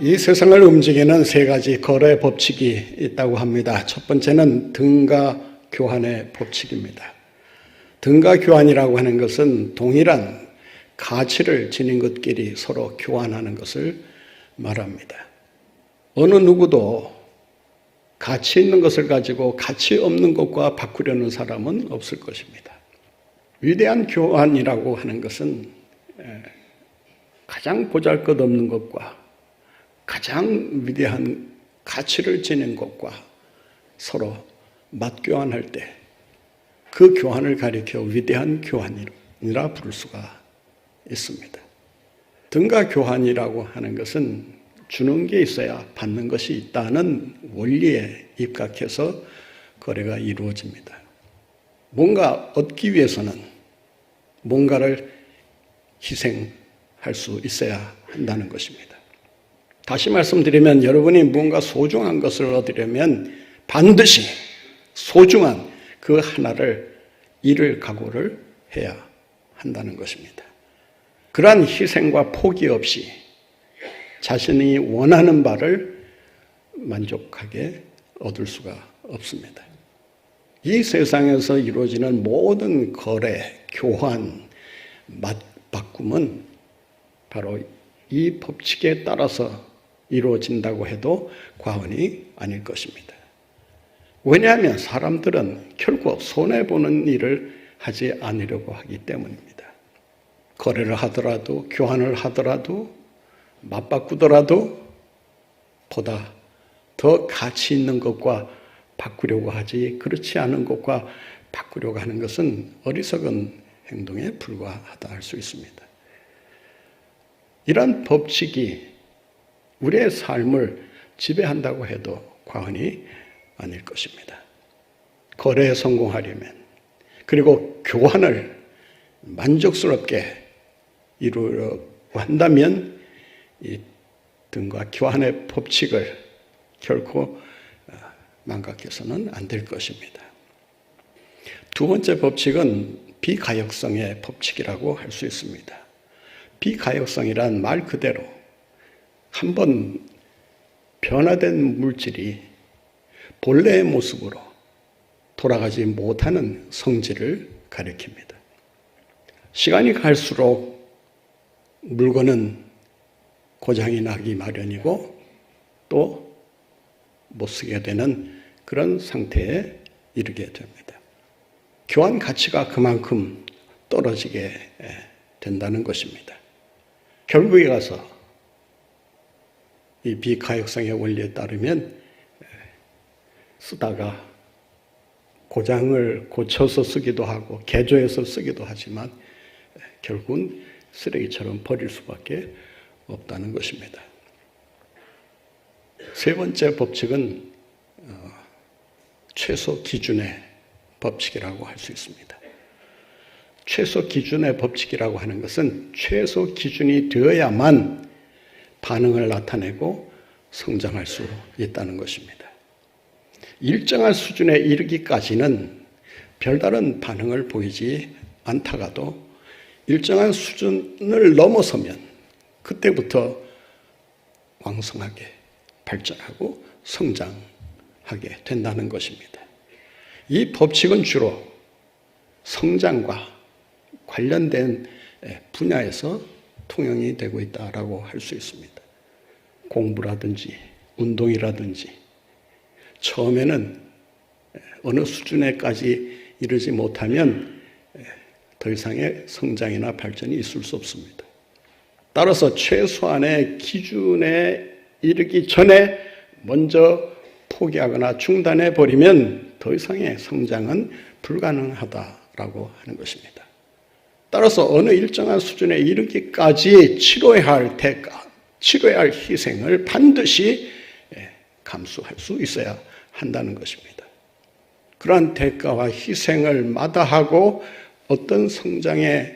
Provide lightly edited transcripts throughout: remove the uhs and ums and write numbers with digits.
이 세상을 움직이는 세 가지 거래 법칙이 있다고 합니다. 첫 번째는 등가 교환의 법칙입니다. 등가 교환이라고 하는 것은 동일한 가치를 지닌 것끼리 서로 교환하는 것을 말합니다. 어느 누구도 가치 있는 것을 가지고 가치 없는 것과 바꾸려는 사람은 없을 것입니다. 위대한 교환이라고 하는 것은 가장 보잘것없는 것과 가장 위대한 가치를 지닌 것과 서로 맞교환할 때 그 교환을 가리켜 위대한 교환이라 부를 수가 있습니다. 등가 교환이라고 하는 것은 주는 게 있어야 받는 것이 있다는 원리에 입각해서 거래가 이루어집니다. 뭔가 얻기 위해서는 뭔가를 희생할 수 있어야 한다는 것입니다. 다시 말씀드리면 여러분이 뭔가 소중한 것을 얻으려면 반드시 소중한 그 하나를 잃을 각오를 해야 한다는 것입니다. 그러한 희생과 포기 없이 자신이 원하는 바를 만족하게 얻을 수가 없습니다. 이 세상에서 이루어지는 모든 거래, 교환, 바꿈은 바로 이 법칙에 따라서 이루어진다고 해도 과언이 아닐 것입니다. 왜냐하면 사람들은 결코 손해보는 일을 하지 않으려고 하기 때문입니다. 거래를 하더라도 교환을 하더라도 맞바꾸더라도 보다 더 가치 있는 것과 바꾸려고 하지 그렇지 않은 것과 바꾸려고 하는 것은 어리석은 행동에 불과하다 할 수 있습니다. 이런 법칙이 우리의 삶을 지배한다고 해도 과언이 아닐 것입니다. 거래에 성공하려면 그리고 교환을 만족스럽게 이루려고 한다면 이 등과 교환의 법칙을 결코 망각해서는 안 될 것입니다. 두 번째 법칙은 비가역성의 법칙이라고 할 수 있습니다. 비가역성이란 말 그대로 한번 변화된 물질이 본래의 모습으로 돌아가지 못하는 성질을 가리킵니다. 시간이 갈수록 물건은 고장이 나기 마련이고 또 못 쓰게 되는 그런 상태에 이르게 됩니다. 교환 가치가 그만큼 떨어지게 된다는 것입니다. 결국에 가서 이 비가역성의 원리에 따르면 쓰다가 고장을 고쳐서 쓰기도 하고 개조해서 쓰기도 하지만 결국은 쓰레기처럼 버릴 수밖에 없다는 것입니다. 세 번째 법칙은 최소 기준의 법칙이라고 할 수 있습니다. 최소 기준의 법칙이라고 하는 것은 최소 기준이 되어야만 반응을 나타내고 성장할 수 있다는 것입니다. 일정한 수준에 이르기까지는 별다른 반응을 보이지 않다가도 일정한 수준을 넘어서면 그때부터 왕성하게 발전하고 성장하게 된다는 것입니다. 이 법칙은 주로 성장과 관련된 분야에서 통용이 되고 있다고 할 수 있습니다. 공부라든지 운동이라든지 처음에는 어느 수준에까지 이르지 못하면 더 이상의 성장이나 발전이 있을 수 없습니다. 따라서 최소한의 기준에 이르기 전에 먼저 포기하거나 중단해 버리면 더 이상의 성장은 불가능하다라고 하는 것입니다. 따라서 어느 일정한 수준에 이르기까지 치러야 할 대가, 치러야 할 희생을 반드시 감수할 수 있어야 한다는 것입니다. 그러한 대가와 희생을 마다하고 어떤 성장에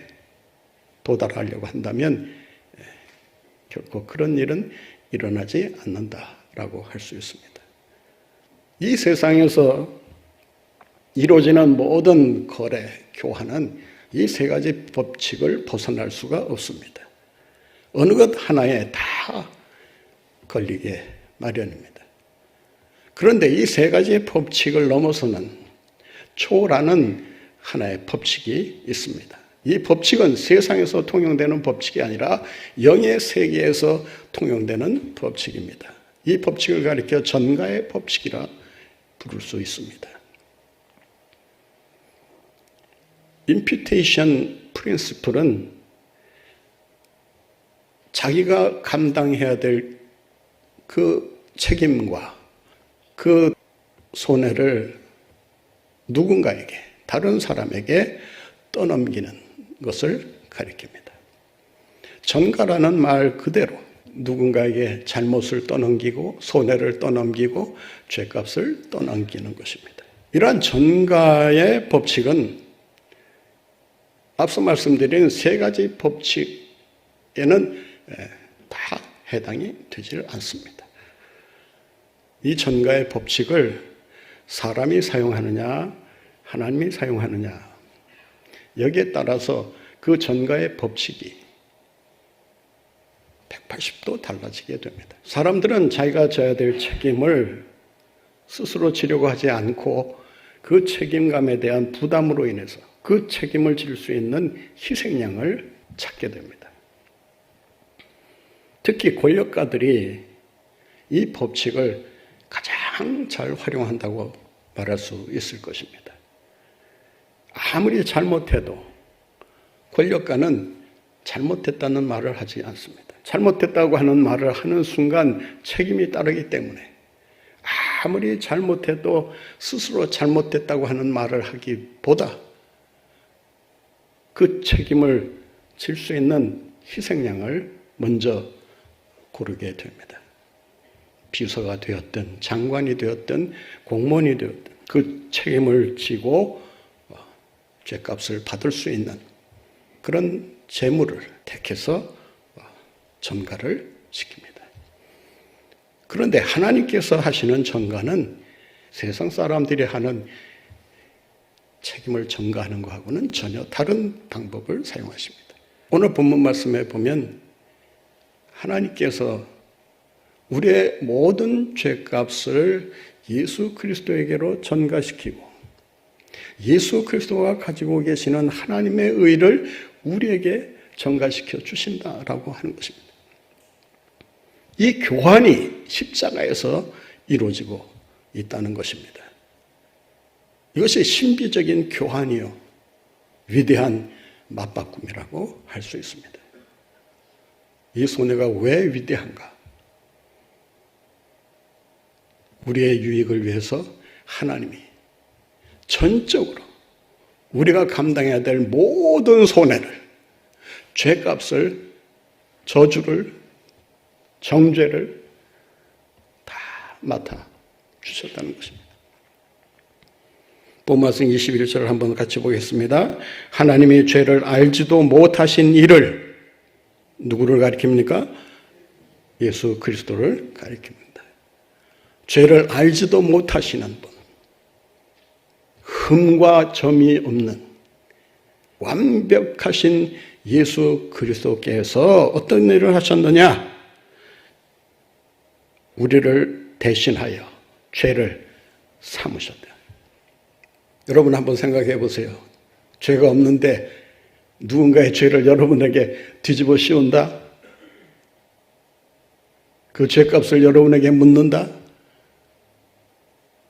도달하려고 한다면 결코 그런 일은 일어나지 않는다라고 할 수 있습니다. 이 세상에서 이루어지는 모든 거래, 교환은 이 세 가지 법칙을 벗어날 수가 없습니다. 어느 것 하나에 다 걸리게 마련입니다. 그런데 이 세 가지의 법칙을 넘어서는 초라는 하나의 법칙이 있습니다. 이 법칙은 세상에서 통용되는 법칙이 아니라 영의 세계에서 통용되는 법칙입니다. 이 법칙을 가리켜 전가의 법칙이라 부를 수 있습니다. 임퓨테이션 프린시플은 자기가 감당해야 될 그 책임과 그 손해를 누군가에게, 다른 사람에게 떠넘기는 것을 가리킵니다. 전가라는 말 그대로 누군가에게 잘못을 떠넘기고 손해를 떠넘기고 죄값을 떠넘기는 것입니다. 이러한 전가의 법칙은 앞서 말씀드린 세 가지 법칙에는 다 해당이 되질 않습니다. 이 전가의 법칙을 사람이 사용하느냐, 하나님이 사용하느냐, 여기에 따라서 그 전가의 법칙이 180도 달라지게 됩니다. 사람들은 자기가 져야 될 책임을 스스로 지려고 하지 않고 그 책임감에 대한 부담으로 인해서 그 책임을 질 수 있는 희생양을 찾게 됩니다. 특히 권력가들이 이 법칙을 가장 잘 활용한다고 말할 수 있을 것입니다. 아무리 잘못해도 권력가는 잘못했다는 말을 하지 않습니다. 잘못했다고 하는 말을 하는 순간 책임이 따르기 때문에 아무리 잘못해도 스스로 잘못했다고 하는 말을 하기보다 그 책임을 질 수 있는 희생양을 먼저 고르게 됩니다. 비서가 되었든 장관이 되었든 공무원이 되었든 그 책임을 지고 죄값을 받을 수 있는 그런 재물을 택해서 전가를 시킵니다. 그런데 하나님께서 하시는 전가는 세상 사람들이 하는 책임을 전가하는 것하고는 전혀 다른 방법을 사용하십니다. 오늘 본문 말씀에 보면 하나님께서 우리의 모든 죄값을 예수 그리스도에게로 전가시키고 예수 그리스도가 가지고 계시는 하나님의 의를 우리에게 전가시켜 주신다라고 하는 것입니다. 이 교환이 십자가에서 이루어지고 있다는 것입니다. 이것이 신비적인 교환이요, 위대한 맞바꿈이라고 할 수 있습니다. 이 손해가 왜 위대한가? 우리의 유익을 위해서 하나님이 전적으로 우리가 감당해야 될 모든 손해를, 죄값을, 저주를, 정죄를 다 맡아 주셨다는 것입니다. 본말씀 21절을 한번 같이 보겠습니다. 하나님이 죄를 알지도 못하신 이를 누구를 가리킵니까? 예수 그리스도를 가리킵니다. 죄를 알지도 못하시는 분, 흠과 점이 없는 완벽하신 예수 그리스도께서 어떤 일을 하셨느냐? 우리를 대신하여 죄를 삼으셨다. 여러분 한번 생각해 보세요. 죄가 없는데 누군가의 죄를 여러분에게 뒤집어 씌운다? 그 죄값을 여러분에게 묻는다?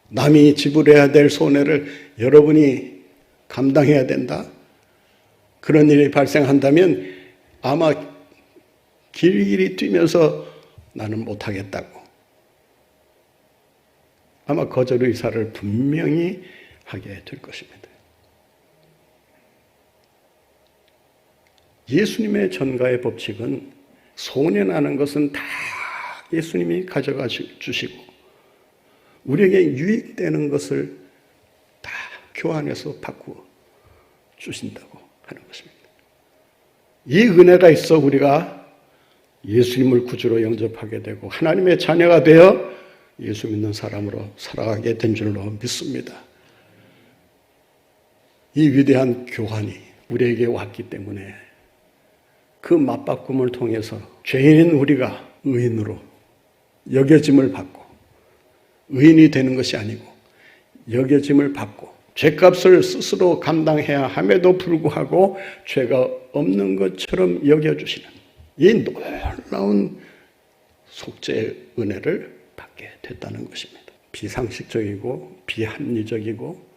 남이 지불해야 될 손해를 여러분이 감당해야 된다? 그런 일이 발생한다면 아마 길길이 뛰면서 나는 못하겠다고 아마 거절 의사를 분명히 하게 될 것입니다. 예수님의 전가의 법칙은 손해나는 것은 다 예수님이 가져가 주시고 우리에게 유익되는 것을 다 교환해서 바꾸어 주신다고 하는 것입니다. 이 은혜가 있어 우리가 예수님을 구주로 영접하게 되고 하나님의 자녀가 되어 예수 믿는 사람으로 살아가게 된 줄로 믿습니다. 이 위대한 교환이 우리에게 왔기 때문에 그 맞바꿈을 통해서 죄인인 우리가 의인으로 여겨짐을 받고 의인이 되는 것이 아니고 여겨짐을 받고 죄값을 스스로 감당해야 함에도 불구하고 죄가 없는 것처럼 여겨주시는 이 놀라운 속죄의 은혜를 받게 됐다는 것입니다. 비상식적이고 비합리적이고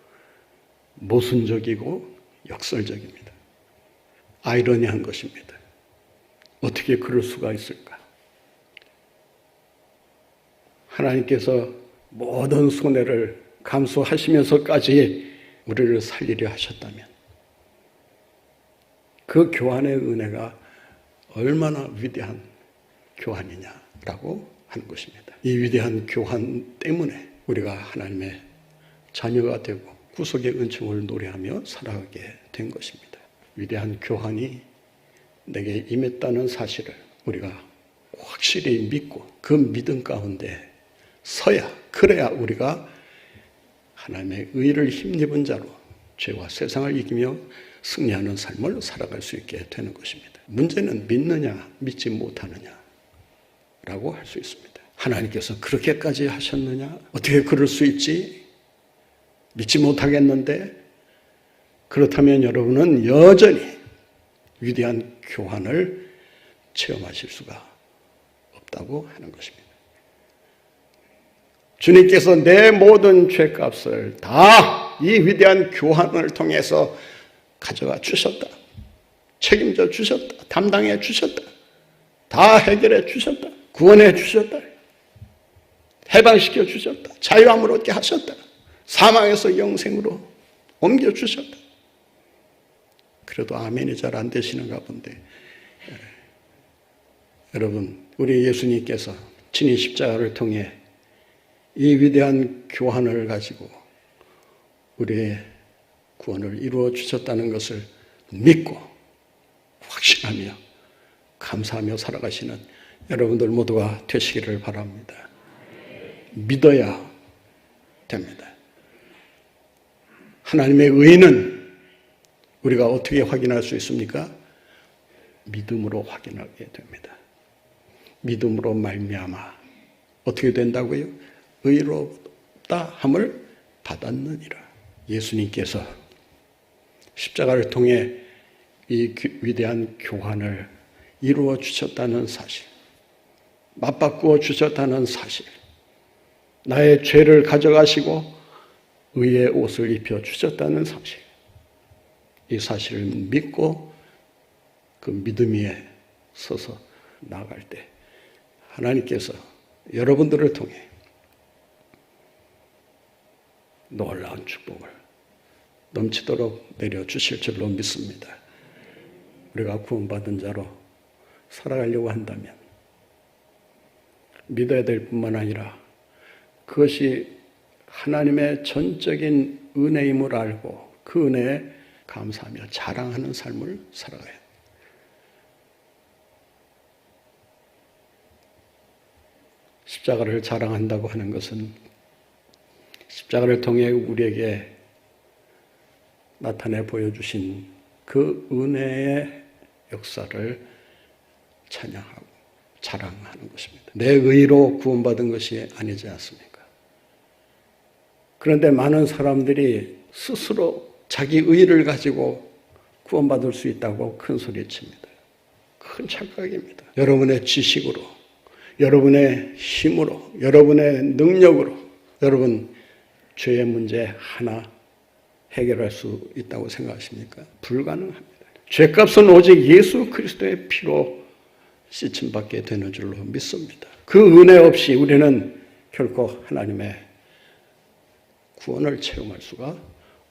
모순적이고 역설적입니다. 아이러니한 것입니다. 어떻게 그럴 수가 있을까? 하나님께서 모든 손해를 감수하시면서까지 우리를 살리려 하셨다면 그 교환의 은혜가 얼마나 위대한 교환이냐라고 하는 것입니다. 이 위대한 교환 때문에 우리가 하나님의 자녀가 되고 구속의 은총을 노래하며 살아가게 된 것입니다. 위대한 교환이 내게 임했다는 사실을 우리가 확실히 믿고 그 믿음 가운데 서야, 그래야 우리가 하나님의 의를 힘입은 자로 죄와 세상을 이기며 승리하는 삶을 살아갈 수 있게 되는 것입니다. 문제는 믿느냐 믿지 못하느냐라고 할 수 있습니다. 하나님께서 그렇게까지 하셨느냐? 어떻게 그럴 수 있지? 믿지 못하겠는데? 그렇다면 여러분은 여전히 위대한 교환을 체험하실 수가 없다고 하는 것입니다. 주님께서 내 모든 죄값을 다 이 위대한 교환을 통해서 가져가 주셨다. 책임져 주셨다. 담당해 주셨다. 다 해결해 주셨다. 구원해 주셨다. 해방시켜 주셨다. 자유함을 얻게 하셨다. 사망에서 영생으로 옮겨 주셨다. 그래도 아멘이 잘 안 되시는가 본데 여러분, 우리 예수님께서 친히 십자가를 통해 이 위대한 교환을 가지고 우리의 구원을 이루어 주셨다는 것을 믿고 확신하며 감사하며 살아가시는 여러분들 모두가 되시기를 바랍니다. 믿어야 됩니다. 하나님의 의는 우리가 어떻게 확인할 수 있습니까? 믿음으로 확인하게 됩니다. 믿음으로 말미암아 어떻게 된다고요? 의롭다 함을 받았느니라. 예수님께서 십자가를 통해 이 위대한 교환을 이루어 주셨다는 사실, 맞바꾸어 주셨다는 사실, 나의 죄를 가져가시고 의의 옷을 입혀 주셨다는 사실, 이 사실을 믿고 그 믿음 위에 서서 나아갈 때 하나님께서 여러분들을 통해 놀라운 축복을 넘치도록 내려주실 줄로 믿습니다. 우리가 구원받은 자로 살아가려고 한다면 믿어야 될 뿐만 아니라 그것이 하나님의 전적인 은혜임을 알고 그 은혜에 감사하며 자랑하는 삶을 살아가야 합니다. 십자가를 자랑한다고 하는 것은 십자가를 통해 우리에게 나타내 보여주신 그 은혜의 역사를 찬양하고 자랑하는 것입니다. 내 의로 구원받은 것이 아니지 않습니까? 그런데 많은 사람들이 스스로 자기 의를 가지고 구원받을 수 있다고 큰 소리칩니다. 큰 착각입니다. 여러분의 지식으로, 여러분의 힘으로, 여러분의 능력으로 여러분 죄의 문제 하나 해결할 수 있다고 생각하십니까? 불가능합니다. 죄값은 오직 예수 그리스도의 피로 씻음받게 되는 줄로 믿습니다. 그 은혜 없이 우리는 결코 하나님의 구원을 체험할 수가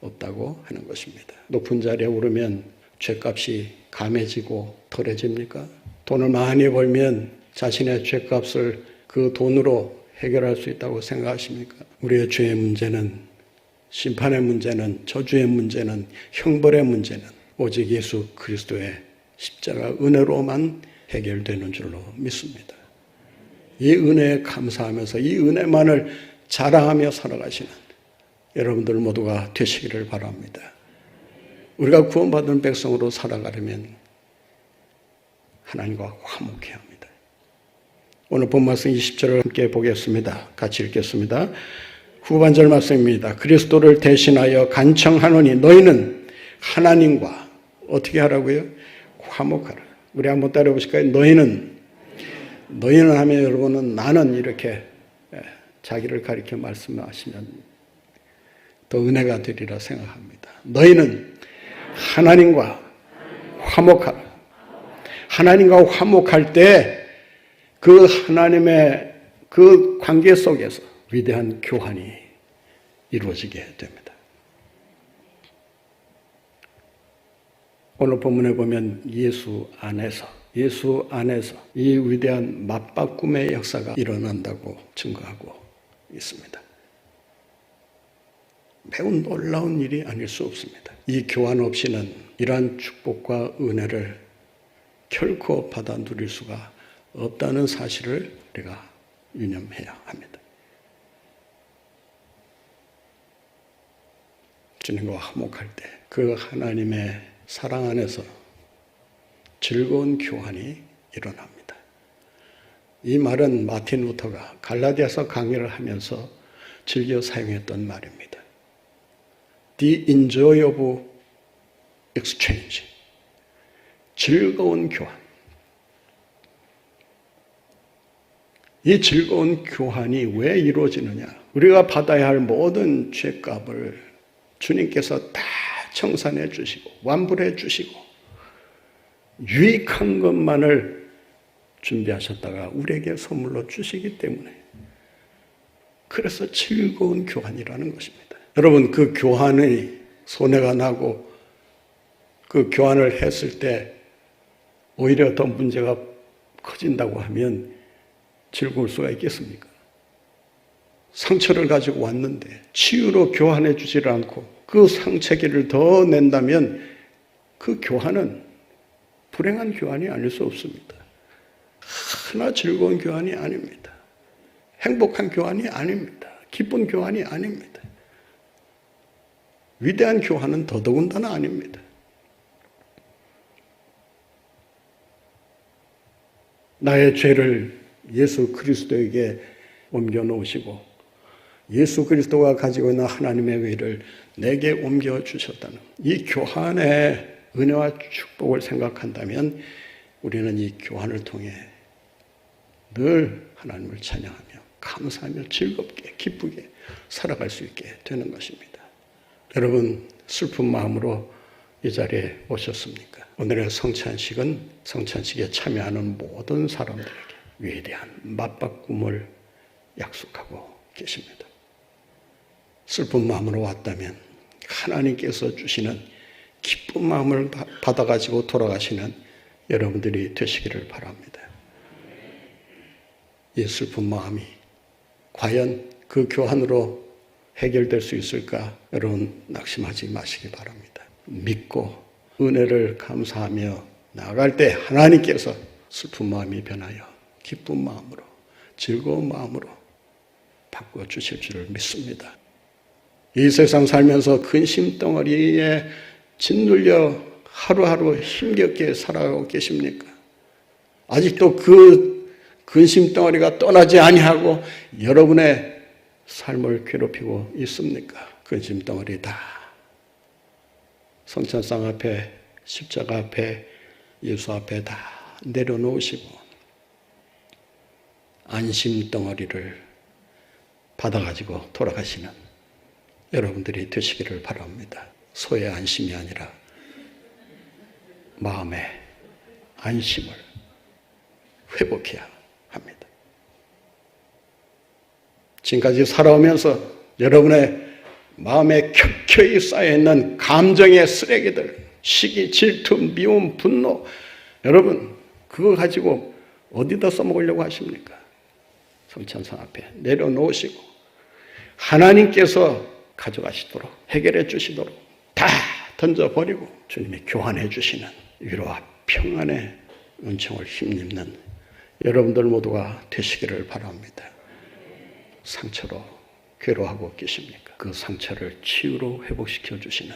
없다고 하는 것입니다. 높은 자리에 오르면 죄값이 감해지고 덜해집니까? 돈을 많이 벌면 자신의 죄값을 그 돈으로 해결할 수 있다고 생각하십니까? 우리의 죄의 문제는, 심판의 문제는, 저주의 문제는, 형벌의 문제는 오직 예수 그리스도의 십자가 은혜로만 해결되는 줄로 믿습니다. 이 은혜에 감사하면서 이 은혜만을 자랑하며 살아가시는 여러분들 모두가 되시기를 바랍니다. 우리가 구원받은 백성으로 살아가려면 하나님과 화목해야 합니다. 오늘 본 말씀 20절을 함께 보겠습니다. 같이 읽겠습니다. 후반절 말씀입니다. 그리스도를 대신하여 간청하노니 너희는 하나님과 어떻게 하라고요? 화목하라. 우리 한번 따라해 보실까요? 너희는 하면 여러분은 나는 이렇게 자기를 가리켜 말씀하시면 더 은혜가 되리라 생각합니다. 너희는 하나님과 화목하라. 하나님과 화목할 때 그 하나님의 그 관계 속에서 위대한 교환이 이루어지게 됩니다. 오늘 본문에 보면 예수 안에서 이 위대한 맞바꿈의 역사가 일어난다고 증거하고 있습니다. 매우 놀라운 일이 아닐 수 없습니다. 이 교환 없이는 이러한 축복과 은혜를 결코 받아 누릴 수가 없다는 사실을 우리가 유념해야 합니다. 주님과 화목할 때 그 하나님의 사랑 안에서 즐거운 교환이 일어납니다. 이 말은 마틴 루터가 갈라디아서 강의를 하면서 즐겨 사용했던 말입니다. The enjoy of exchange. 즐거운 교환. 이 즐거운 교환이 왜 이루어지느냐? 우리가 받아야 할 모든 죄값을 주님께서 다 청산해 주시고 완불해 주시고 유익한 것만을 준비하셨다가 우리에게 선물로 주시기 때문에 그래서 즐거운 교환이라는 것입니다. 여러분, 그 교환의 손해가 나고 그 교환을 했을 때 오히려 더 문제가 커진다고 하면 즐거울 수가 있겠습니까? 상처를 가지고 왔는데 치유로 교환해 주지를 않고 그 상처기를 더 낸다면 그 교환은 불행한 교환이 아닐 수 없습니다. 하나 즐거운 교환이 아닙니다. 행복한 교환이 아닙니다. 기쁜 교환이 아닙니다. 위대한 교환은 더더군다나 아닙니다. 나의 죄를 예수 그리스도에게 옮겨놓으시고 예수 그리스도가 가지고 있는 하나님의 의를 내게 옮겨주셨다는 이 교환의 은혜와 축복을 생각한다면 우리는 이 교환을 통해 늘 하나님을 찬양하며 감사하며 즐겁게 기쁘게 살아갈 수 있게 되는 것입니다. 여러분, 슬픈 마음으로 이 자리에 오셨습니까? 오늘의 성찬식에 참여하는 모든 사람들에게 위대한 맞바꿈을 약속하고 계십니다. 슬픈 마음으로 왔다면 하나님께서 주시는 기쁜 마음을 받아가지고 돌아가시는 여러분들이 되시기를 바랍니다. 이 슬픈 마음이 과연 그 교환으로 해결될 수 있을까? 여러분, 낙심하지 마시기 바랍니다. 믿고 은혜를 감사하며 나아갈 때 하나님께서 슬픈 마음이 변하여 기쁜 마음으로 즐거운 마음으로 바꾸어 주실 줄을 믿습니다. 이 세상 살면서 근심 덩어리에 짓눌려 하루하루 힘겹게 살아가고 계십니까? 아직도 그 근심 덩어리가 떠나지 아니하고 여러분의 삶을 괴롭히고 있습니까? 근심 덩어리 다 성찬상 앞에 십자가 앞에 예수 앞에 다 내려놓으시고 안심 덩어리를 받아가지고 돌아가시는 여러분들이 되시기를 바랍니다. 소의 안심이 아니라 마음의 안심을 회복해야 합니다. 지금까지 살아오면서 여러분의 마음에 켜켜이 쌓여있는 감정의 쓰레기들, 시기, 질투, 미움, 분노, 여러분 그거 가지고 어디다 써먹으려고 하십니까? 성찬상 앞에 내려놓으시고 하나님께서 가져가시도록 해결해 주시도록 다 던져버리고 주님이 교환해 주시는 위로와 평안의 은총을 힘입는 여러분들 모두가 되시기를 바랍니다. 상처로 괴로워하고 계십니까? 그 상처를 치유로 회복시켜 주시는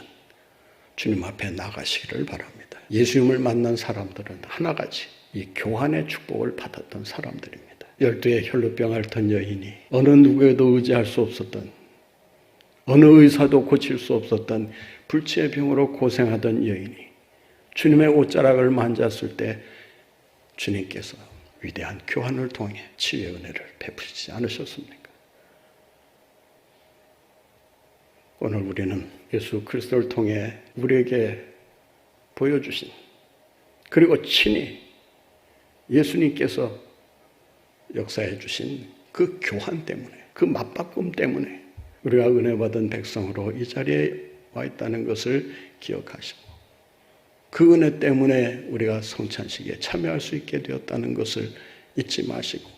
주님 앞에 나가시기를 바랍니다. 예수님을 만난 사람들은 하나같이 이 교환의 축복을 받았던 사람들입니다. 12의 혈루병 앓던 여인이 어느 누구에도 의지할 수 없었던, 어느 의사도 고칠 수 없었던 불치의 병으로 고생하던 여인이 주님의 옷자락을 만졌을 때 주님께서 위대한 교환을 통해 치유의 은혜를 베푸시지 않으셨습니까? 오늘 우리는 예수 그리스도를 통해 우리에게 보여주신, 그리고 친히 예수님께서 역사해 주신 그 교환 때문에, 그 맞바꿈 때문에 우리가 은혜 받은 백성으로 이 자리에 와 있다는 것을 기억하시고, 그 은혜 때문에 우리가 성찬식에 참여할 수 있게 되었다는 것을 잊지 마시고,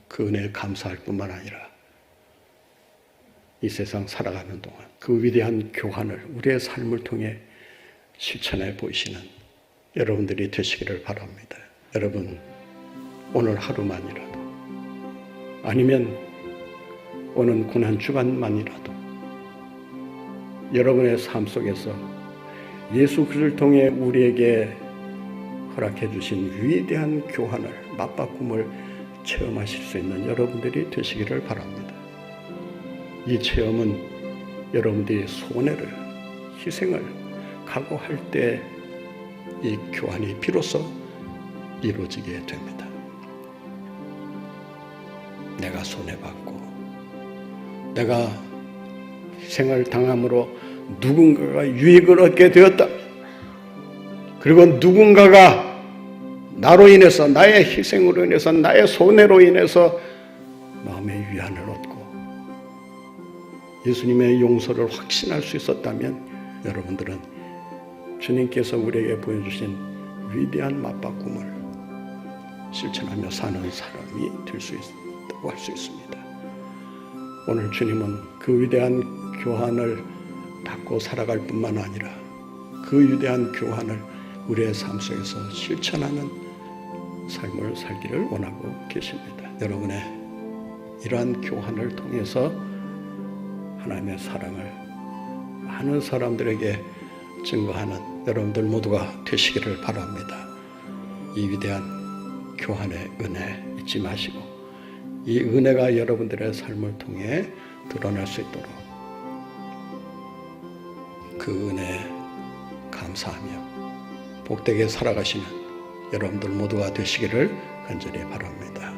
그 은혜에 감사할 뿐만 아니라 이 세상 살아가는 동안 그 위대한 교환을 우리의 삶을 통해 실천해 보이시는 여러분들이 되시기를 바랍니다. 여러분, 오늘 하루만이라도, 아니면 오는 고난 주간만이라도 여러분의 삶 속에서 예수 그리스도를 통해 우리에게 허락해 주신 위대한 교환을, 맞바꿈을 체험하실 수 있는 여러분들이 되시기를 바랍니다. 이 체험은 여러분들이 손해를, 희생을 각오할 때 이 교환이 비로소 이루어지게 됩니다. 내가 손해받고 내가 희생을 당함으로 누군가가 유익을 얻게 되었다. 그리고 누군가가 나로 인해서, 나의 희생으로 인해서, 나의 손해로 인해서 마음의 위안을 얻고 예수님의 용서를 확신할 수 있었다면 여러분들은 주님께서 우리에게 보여주신 위대한 맞바꿈을 실천하며 사는 사람이 될 수 있다고 할 수 있습니다. 오늘 주님은 그 위대한 교환을 받고 살아갈 뿐만 아니라 그 위대한 교환을 우리의 삶 속에서 실천하는 삶을 살기를 원하고 계십니다. 여러분의 이러한 교환을 통해서 하나님의 사랑을 많은 사람들에게 증거하는 여러분들 모두가 되시기를 바랍니다. 이 위대한 교환의 은혜 잊지 마시고 이 은혜가 여러분들의 삶을 통해 드러날 수 있도록 그 은혜에 감사하며 복되게 살아가시는 여러분들 모두가 되시기를 간절히 바랍니다.